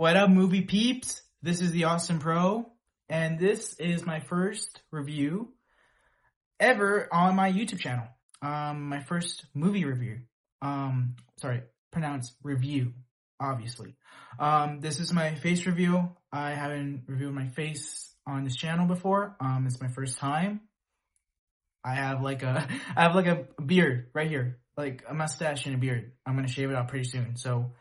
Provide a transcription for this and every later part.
What up, movie peeps? This is the Austin Pro, and this is my first review ever on my YouTube channel. My first movie review. Pronounced review, obviously. This is my face review. I haven't reviewed my face on this channel before. It's my first time. I have like a beard right here, like a mustache and a beard. I'm gonna shave it out pretty soon. So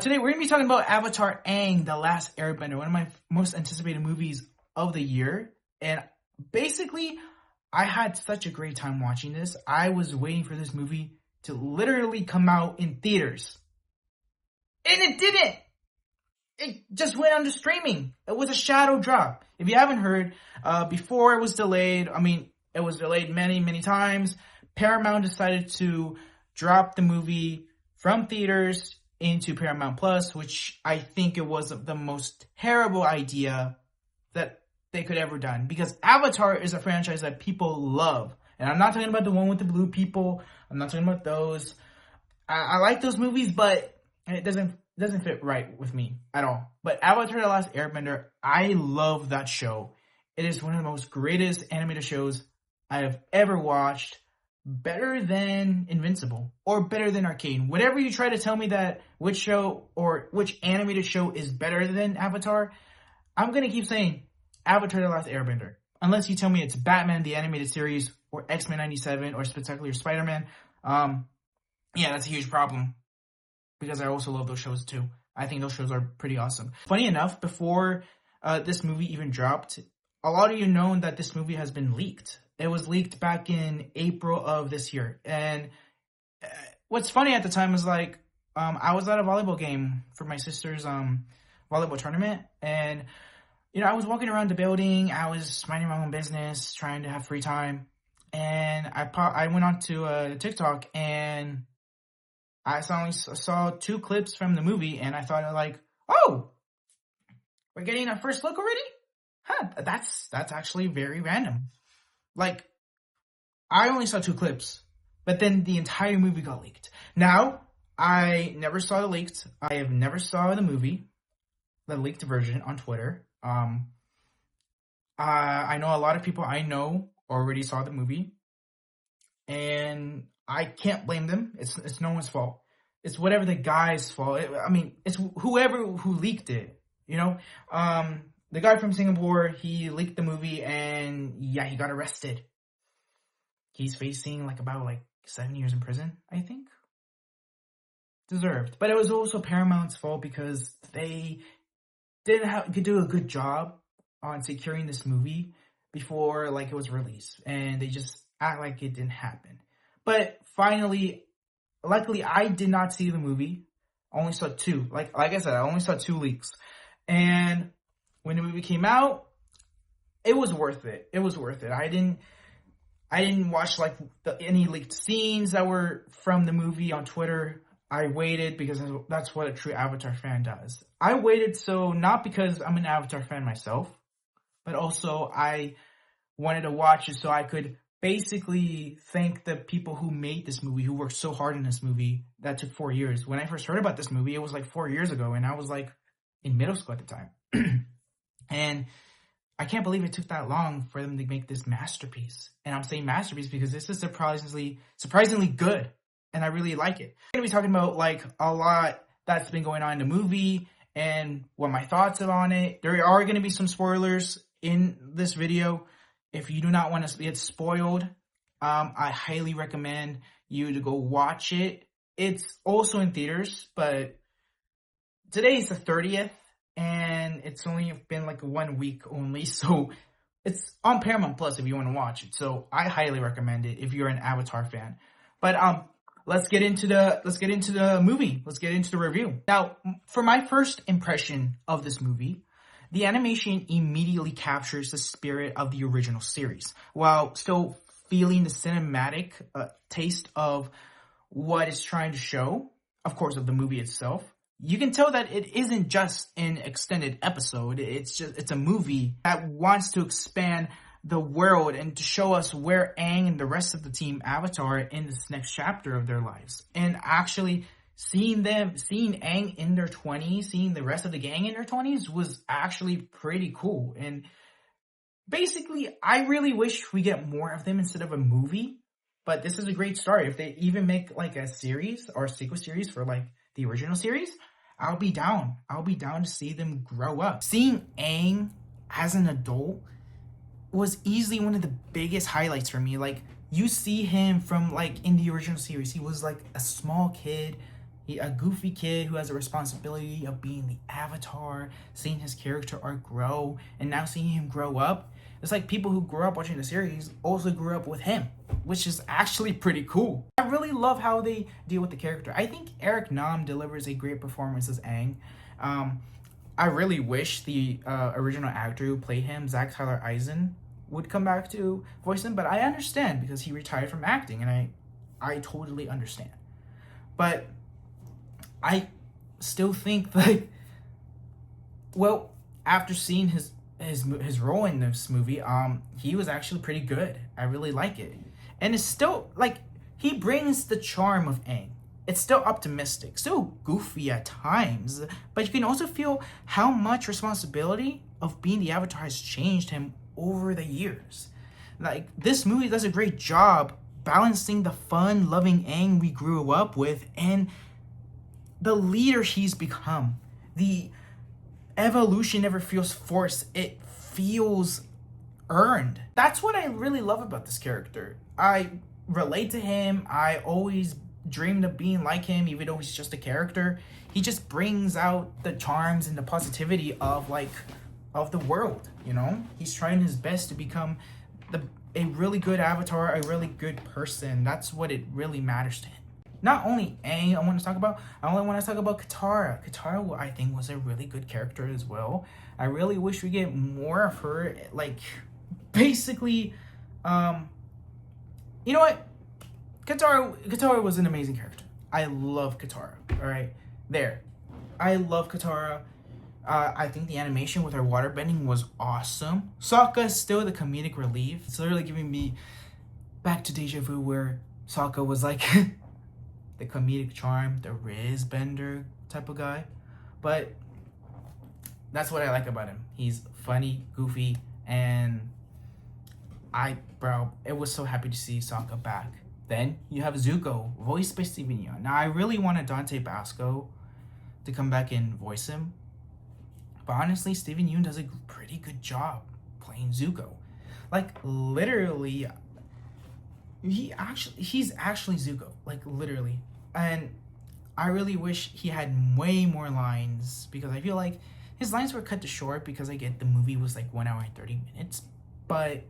today we're gonna be talking about Avatar: Aang, The Last Airbender, one of my most anticipated movies of the year. And basically, I had such a great time watching this. I was waiting for this movie to literally come out in theaters, and it didn't. It just went under streaming. It was a shadow drop. If you haven't heard, before it was delayed, it was delayed many, many times. Paramount decided to drop the movie from theaters into Paramount Plus, which I think it was the most terrible idea that they could ever done. Because Avatar is a franchise that people love. And I'm not talking about the one with the blue people. I'm not talking about those. I like those movies, but it doesn't fit right with me at all. But Avatar: The Last Airbender, I love that show. It is one of the most greatest animated shows I have ever watched. Better than Invincible or better than Arcane. Whatever you try to tell me that which show or which animated show is better than Avatar, I'm going to keep saying Avatar: The Last Airbender. Unless you tell me it's Batman, the animated series, or X-Men 97, or Spectacular Spider-Man. Yeah, that's a huge problem. Because I also love those shows too. I think those shows are pretty awesome. Funny enough, before this movie even dropped, a lot of you know that this movie has been leaked. It was leaked back in April of this year. And what's funny at the time is I was at a volleyball game for my sister's volleyball tournament. And, I was walking around the building. I was minding my own business, trying to have free time. And I went on to TikTok, and I suddenly saw 2 clips from the movie, and I thought oh, we're getting our first look already? Huh, that's actually very random. I only saw 2 clips, but then the entire movie got leaked. Now, I never saw the leaked. I have never saw the movie, the leaked version on Twitter. I know a lot of people I know already saw the movie, and I can't blame them. It's no one's fault. It's whatever the guy's fault. It's whoever who leaked it, The guy from Singapore, he leaked the movie, and yeah, he got arrested. He's facing about 7 years in prison, I think. Deserved. But it was also Paramount's fault because they could do a good job on securing this movie before it was released. And they just act like it didn't happen. But finally, luckily, I did not see the movie. I only saw 2. Like I said, I only saw 2 leaks. And when the movie came out, it was worth it. It was worth it. I didn't watch any leaked scenes that were from the movie on Twitter. I waited because that's what a true Avatar fan does. I waited not because I'm an Avatar fan myself, but also I wanted to watch it so I could basically thank the people who made this movie, who worked so hard in this movie. That took 4 years. When I first heard about this movie, it was 4 years ago, and I was in middle school at the time. And I can't believe it took that long for them to make this masterpiece. And I'm saying masterpiece because this is surprisingly good, and I really like it. I'm going to be talking about a lot that's been going on in the movie and what my thoughts are on it. There are going to be some spoilers in this video. If you do not want to get spoiled, I highly recommend you to go watch it. It's also in theaters, but today is the 30th, and it's only been 1 week only, so it's on Paramount Plus if you want to watch it. So I highly recommend it if you're an Avatar fan. But let's get into the movie. Let's get into the review. Now, for my first impression of this movie, the animation immediately captures the spirit of the original series, while still feeling the cinematic taste of what it's trying to show, of course, of the movie itself. You can tell that it isn't just an extended episode. It's a movie that wants to expand the world and to show us where Aang and the rest of the team Avatar in this next chapter of their lives. And actually seeing Aang in their 20s, seeing the rest of the gang in their 20s was actually pretty cool. And basically, I really wish we get more of them instead of a movie. But this is a great start. If they even make like a series or a sequel series for like the original series, I'll be down. I'll be down to see them grow up. Seeing Aang as an adult was easily one of the biggest highlights for me. Like, you see him from like in the original series, he was like a small kid, a goofy kid who has a responsibility of being the Avatar, seeing his character arc grow, and now seeing him grow up. It's like people who grew up watching the series also grew up with him, which is actually pretty cool. I really love how they deal with the character. I think Eric Nam delivers a great performance as Aang. I really wish the original actor who played him, Zach Tyler Eisen, would come back to voice him, but I understand because he retired from acting, and I totally understand. But I still think that, well, after seeing his role in this movie, he was actually pretty good. I really like it. And it's still, like, he brings the charm of Aang. It's still optimistic, still goofy at times, but you can also feel how much responsibility of being the Avatar has changed him over the years. Like, this movie does a great job balancing the fun, loving Aang we grew up with and the leader he's become. The evolution never feels forced. It feels earned. That's what I really love about this character. I relate to him. I always dreamed of being like him, even though he's just a character. He just brings out the charms and the positivity of the world, you know? He's trying his best to become a really good Avatar, a really good person. That's what it really matters to him. Not only Aang I want to talk about Katara. Katara, I think, was a really good character as well. I really wish we get more of her. Like, basically, you know what? Katara was an amazing character. I love Katara. All right, there. I love Katara. I think the animation with her waterbending was awesome. Sokka is still the comedic relief. It's literally giving me back to Deja Vu, where Sokka was like the comedic charm, the Riz Bender type of guy. But that's what I like about him. He's funny, goofy, and it was so happy to see Sokka back. Then you have Zuko, voiced by Steven Yeun. Now, I really wanted Dante Basco to come back and voice him, but honestly, Steven Yeun does a pretty good job playing Zuko. Like, literally, he's actually Zuko, like, literally. And I really wish he had way more lines, because I feel like his lines were cut to short, because I get the movie was like 1 hour and 30 minutes. But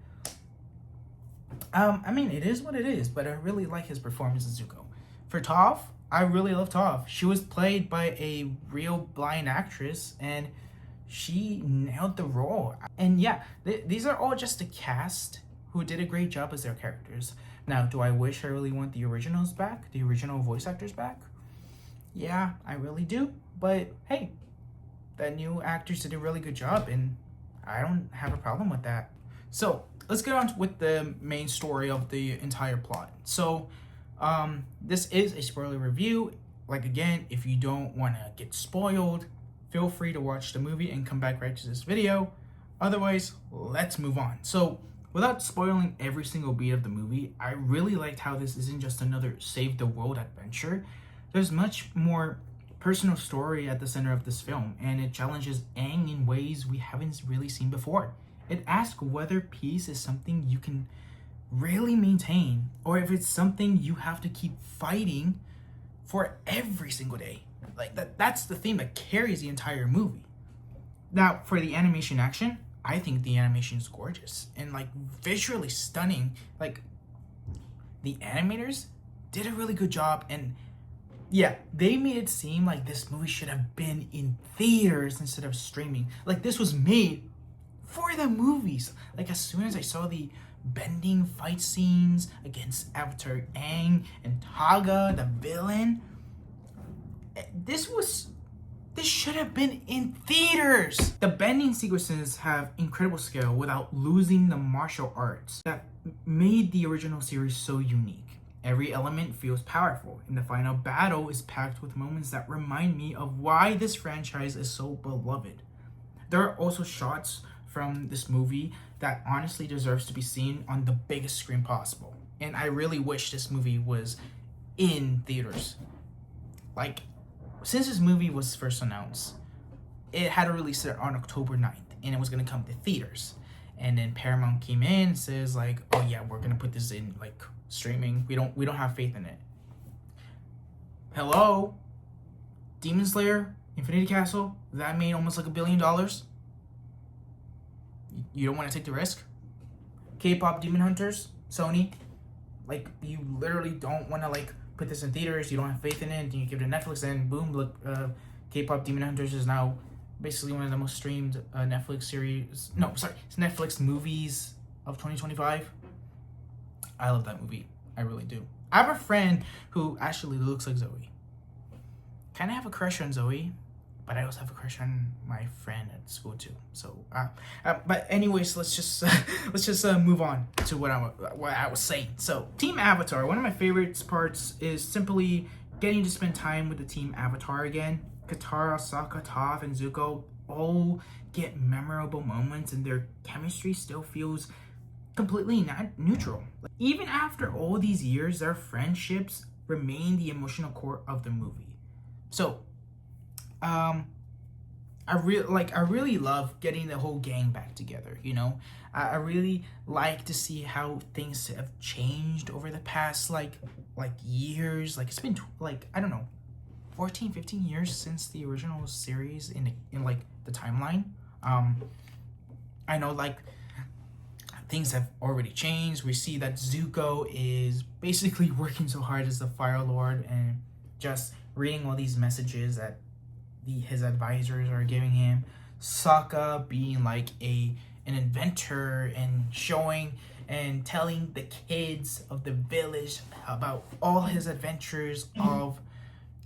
I mean, it is what it is, but I really like his performance as Zuko. For Toph, I really love Toph. She was played by a real blind actress, and she nailed the role. And yeah, these are all just the cast who did a great job as their characters. Now, do I wish I really want the originals back? The original voice actors back? Yeah, I really do. But hey, the new actors did a really good job, and I don't have a problem with that. So let's get on with the main story of the entire plot. So this is a spoiler review. Like, again, if you don't want to get spoiled, feel free to watch the movie and come back right to this video. Otherwise, let's move on. So without spoiling every single beat of the movie, I really liked how this isn't just another save the world adventure. There's much more personal story at the center of this film, and it challenges Aang in ways we haven't really seen before. It asks whether peace is something you can really maintain, or if it's something you have to keep fighting for every single day. Like, that's the theme that carries the entire movie. Now, for the animation action, I think the animation is gorgeous and like visually stunning. Like, the animators did a really good job, and yeah, they made it seem like this movie should have been in theaters instead of streaming. Like, this was made for the movies. Like, as soon as I saw the bending fight scenes against Avatar Aang and Taga, the villain, this should have been in theaters. The bending sequences have incredible scale without losing the martial arts that made the original series so unique. Every element feels powerful, and the final battle is packed with moments that remind me of why this franchise is so beloved. There are also shots from this movie that honestly deserves to be seen on the biggest screen possible. And I really wish this movie was in theaters. Like, since this movie was first announced, it had to release it on October 9th, and it was gonna come to theaters. And then Paramount came in and says like, oh yeah, we're gonna put this in like streaming. We don't have faith in it. Hello? Demon Slayer, Infinity Castle, that made almost like $1 billion. You don't want to take the risk? K-pop Demon Hunters, Sony, like, you literally don't want to like put this in theaters. You don't have faith in it. And you give it to Netflix, and boom, look, K-pop Demon Hunters is now basically one of the most streamed Netflix series. No, sorry, it's Netflix movies of 2025. I love that movie. I really do. I have a friend who actually looks like Zoe. Kind of have a crush on Zoe, but I also have a crush on my friend at school too. So, but anyways, let's just move on to what I was saying. So, Team Avatar. One of my favorite parts is simply getting to spend time with the Team Avatar again. Katara, Sokka, Toph, and Zuko all get memorable moments, and their chemistry still feels completely not neutral. Even after all these years, their friendships remain the emotional core of the movie. So, I really love getting the whole gang back together. You know, I really like to see how things have changed over the past like years. Like, it's been like, I don't know, 14, 15 years since the original series in like the timeline. I know like things have already changed. We see that Zuko is basically working so hard as the Fire Lord and just reading all these messages that his advisors are giving him. Sokka being like an inventor and showing and telling the kids of the village about all his adventures of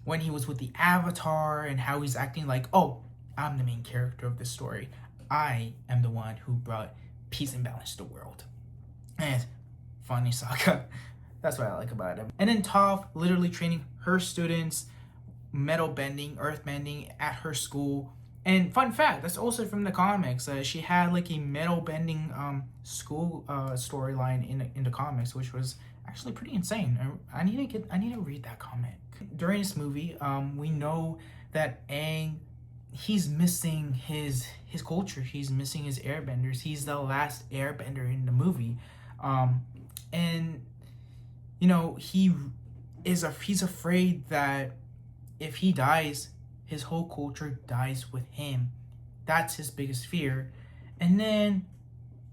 when he was with the Avatar and how he's acting like, oh, I'm the main character of this story. I am the one who brought peace and balance to the world. And funny Sokka. That's what I like about him. And then Toph literally training her students metal bending, earth bending at her school. And fun fact, that's also from the comics. She had like a metal bending school storyline in the comics, which was actually pretty insane. I need to read that comic. During this movie, we know that Aang, he's missing his culture. He's missing his airbenders. He's the last airbender in the movie, and you know he's afraid that if he dies, his whole culture dies with him. That's his biggest fear. And then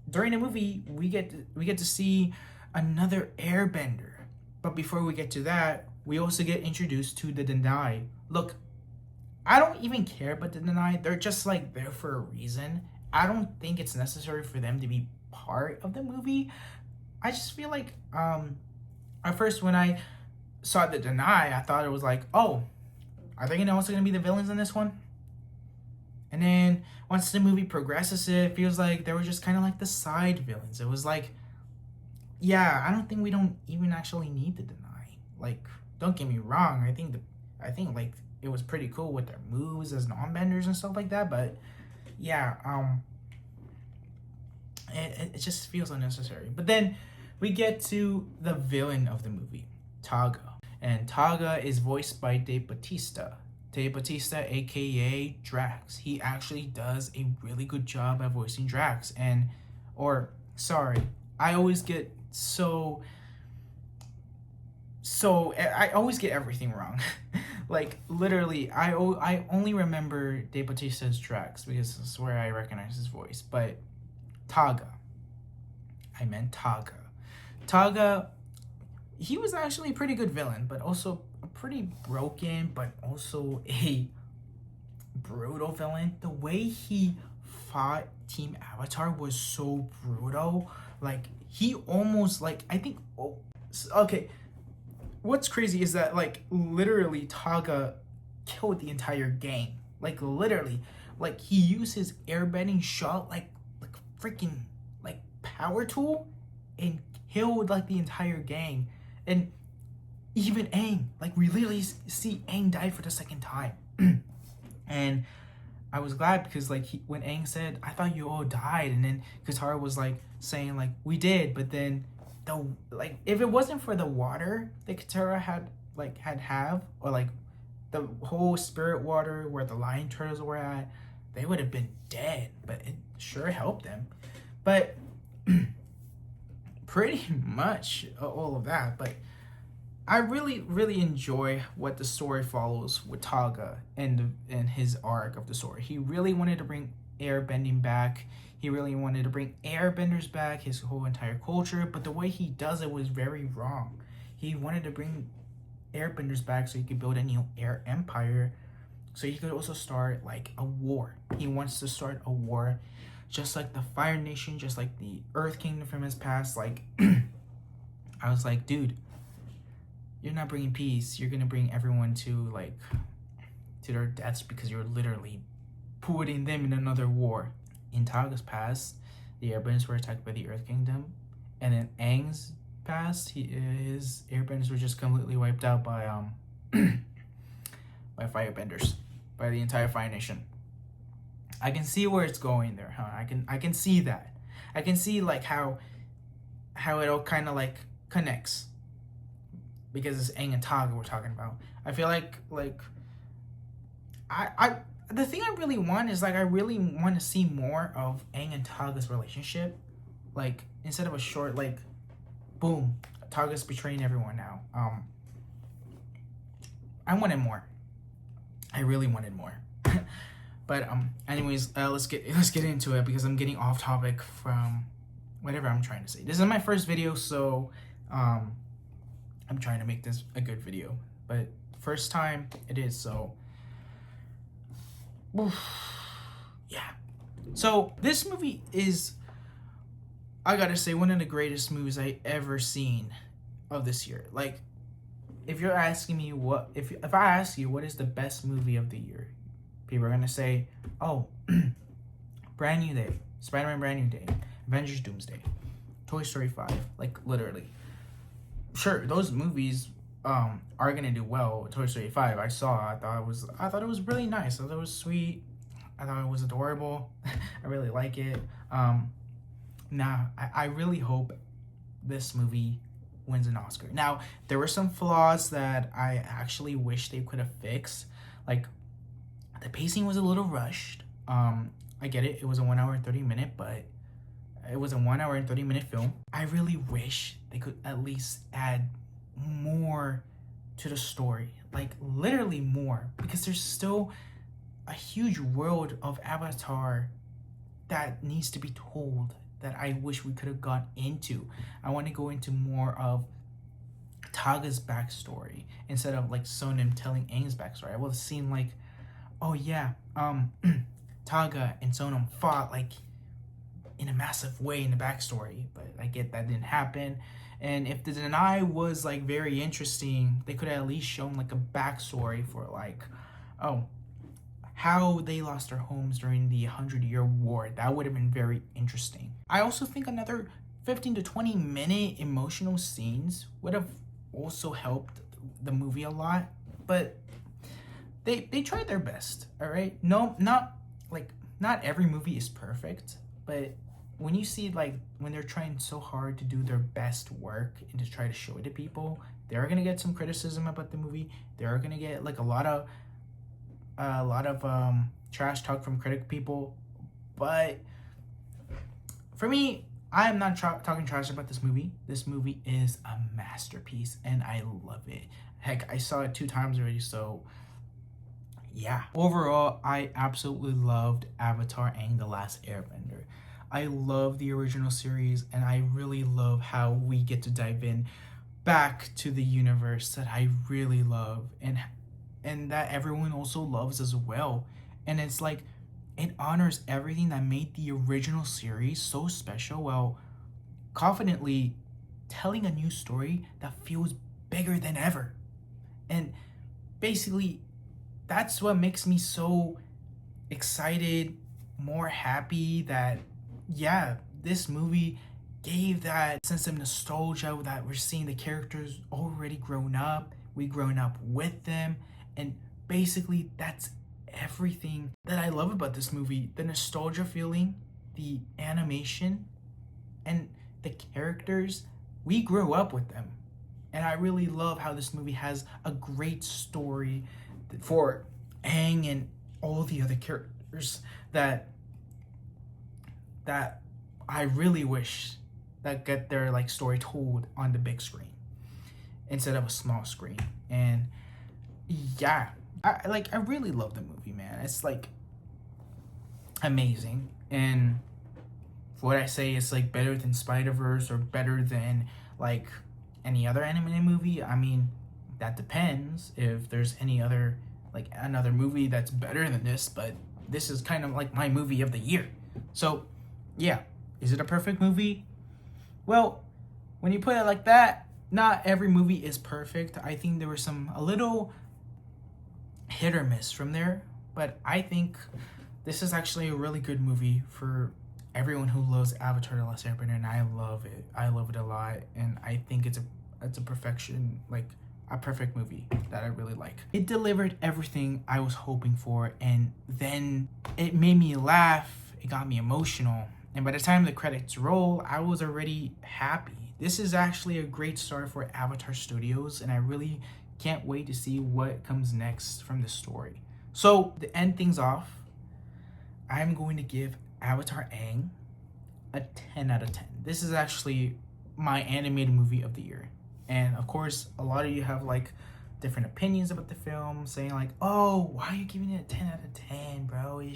during the movie, we get to see another airbender. But before we get to that, we also get introduced to the Denai. Look, I don't even care about the Denai. They're just like there for a reason. I don't think it's necessary for them to be part of the movie. I just feel like at first when I saw the Denai, I thought it was like, oh, are they also going to be the villains in this one? And then once the movie progresses, it feels like they were just kind of like the side villains. It was like, yeah, I think we don't even actually need the Denai. Like, don't get me wrong. I think like it was pretty cool with their moves as non-benders and stuff like that. But yeah, it just feels unnecessary. But then we get to the villain of the movie, Taga. And Taga is voiced by Dave Bautista. Dave Bautista, aka Drax. He actually does a really good job at voicing Drax. I always get I always get everything wrong. Like, literally, I only remember Dave Bautista as Drax because this is where I recognize his voice. But Taga. I meant Taga. Taga, he was actually a pretty good villain, but also a pretty broken, but also a brutal villain. The way he fought Team Avatar was so brutal. Like, he almost, like, I think, okay, what's crazy is that, like, literally Taga killed the entire gang. Like, literally. Like, he used his airbending shot like freaking, like, power tool and killed, like, the entire gang. And even Aang, like we literally see Aang die for the second time. And I was glad because like when Aang said, "I thought you all died," and then Katara was like saying like we did, but then the like if it wasn't for the water that Katara had or like the whole spirit water where the lion turtles were at, they would have been dead. But it sure helped them. But pretty much all of that. But I really enjoy what the story follows with Taga and his arc of the story. He really wanted to bring airbending back. He really wanted to bring airbenders back, his whole entire culture, but the way he does it was very wrong. He wanted to bring airbenders back so he could build a new air empire, so he could also start like a war. He wants to start a war just like the Fire Nation, just like the Earth Kingdom from his past. Like I was like, dude, you're not bringing peace. You're gonna bring everyone to their deaths because you're literally putting them in another war. In Taga's past, the Airbenders were attacked by the Earth Kingdom, and in Aang's past, his Airbenders were just completely wiped out by by Firebenders, by the entire Fire Nation. I can see where it's going there, huh? I can see that. I can see like how it all kind of like connects, because it's Aang and Taga we're talking about. I feel like I the thing I really want is like I really want to see more of Aang and Taga's relationship. Like instead of a short like boom, Taga's betraying everyone now. I wanted more. I really wanted more. But anyways, let's get into it because I'm getting off topic from whatever I'm trying to say. This is my first video, so I'm trying to make this a good video, but first time it is, so yeah. So this movie is, I gotta say, one of the greatest movies I ever seen of this year. Like, if you're asking me if I ask you what is the best movie of the year, people are gonna say, oh, Brand New Day, Spider-Man Brand New Day, Avengers Doomsday, Toy Story 5, like literally. Sure, those movies are gonna do well. Toy Story 5, I thought it was really nice. I thought it was sweet. I thought it was adorable. I really like it. I really hope this movie wins an Oscar. Now, there were some flaws that I actually wish they could have fixed. Like, the pacing was a little rushed. I get it. It was a 1 hour and 30 minute, but it was a 1 hour and 30 minute film. I really wish they could at least add more to the story, like literally more, because there's still a huge world of Avatar that needs to be told that I wish we could have gone into. I want to go into more of Taga's backstory instead of like Sonam telling Aang's backstory. I would have seen like, oh yeah, Taga and Sonam fought like in a massive way in the backstory, but I get that didn't happen. And if the Deny was like very interesting, they could have at least shown like a backstory for like, oh, how they lost their homes during the 100-Year War. That would have been very interesting. I also think another 15 to 20 minute emotional scenes would have also helped the movie a lot, but they tried their best. All right, no, not every movie is perfect, but when you see like when they're trying so hard to do their best work and to try to show it to people, they're gonna get some criticism about the movie. They're gonna get like a lot of trash talk from critic people, but for me, I'm not talking trash about this movie. This movie is a masterpiece and I love it. Heck, I saw it 2 times already, so yeah. Overall, I absolutely loved Avatar: Aang the Last Airbender. I love the original series, and I really love how we get to dive in back to the universe that I really love and that everyone also loves as well. And it's like, it honors everything that made the original series so special while confidently telling a new story that feels bigger than ever. And basically, that's what makes me so excited, more happy that, yeah, this movie gave that sense of nostalgia that we're seeing the characters already grown up. We grown up with them, and basically that's everything that I love about this movie. The nostalgia feeling, the animation, and the characters. We grew up with them. And I really love how this movie has a great story for Aang and all the other characters that I really wish that get their like story told on the big screen instead of a small screen. And yeah, I really love the movie, man. It's like amazing. And for what I say, it's like better than Spider-Verse or better than like any other animated movie. I mean, that depends if there's any other like another movie that's better than this, but this is kind of like my movie of the year. So yeah, is it a perfect movie? Well, when you put it like that, not every movie is perfect. I think there were some a little hit or miss from there, but I think this is actually a really good movie for everyone who loves Avatar: The Last Airbender, and I love it. I love it a lot, and I think it's a perfection, like a perfect movie that I really like. It delivered everything I was hoping for, and then it made me laugh. It got me emotional, and by the time the credits roll, I was already happy. This is actually a great start for Avatar Studios, and I really can't wait to see what comes next from this story. So to end things off, I'm going to give Avatar Aang a 10 out of 10. This is actually my animated movie of the year. And of course, a lot of you have like different opinions about the film, saying like, oh, why are you giving it a 10 out of 10, bro? You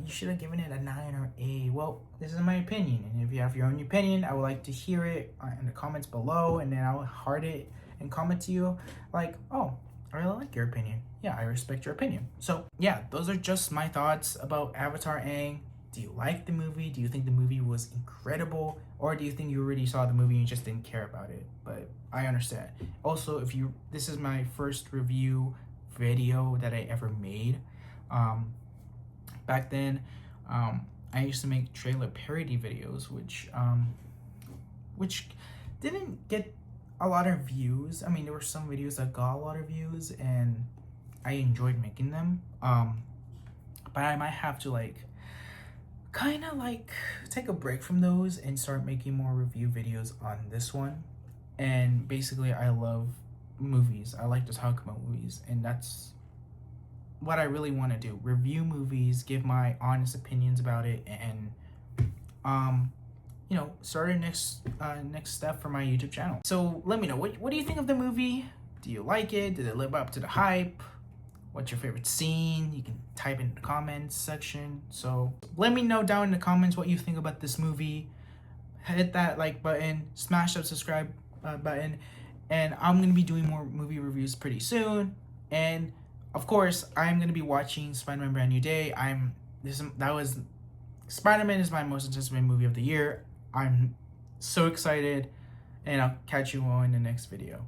should have given it a 9 or 8. Well, this is my opinion. And if you have your own opinion, I would like to hear it in the comments below. And then I'll heart it and comment to you like, oh, I really like your opinion. Yeah, I respect your opinion. So yeah, those are just my thoughts about Avatar Aang. Do you like the movie? Do you think the movie was incredible? Or do you think you already saw the movie and you just didn't care about it? But I understand. Also, this is my first review video that I ever made. Back then, I used to make trailer parody videos, which didn't get a lot of views. I mean, there were some videos that got a lot of views, and I enjoyed making them. But I might have to like kind of like take a break from those and start making more review videos on this one. And basically, I love movies. I like to talk about movies, and that's what I really want to do. Review movies, give my honest opinions about it, and you know, start a next step for my YouTube channel. So let me know, what do you think of the movie? Do you like it? Did it live up to the hype? What's your favorite scene? You can type in the comments section. So let me know down in the comments what you think about this movie. Hit that like button, smash that subscribe button, and I'm gonna be doing more movie reviews pretty soon. And of course, I'm gonna be watching Spider-Man: Brand New Day. Spider-Man is my most anticipated movie of the year. I'm so excited, and I'll catch you all in the next video.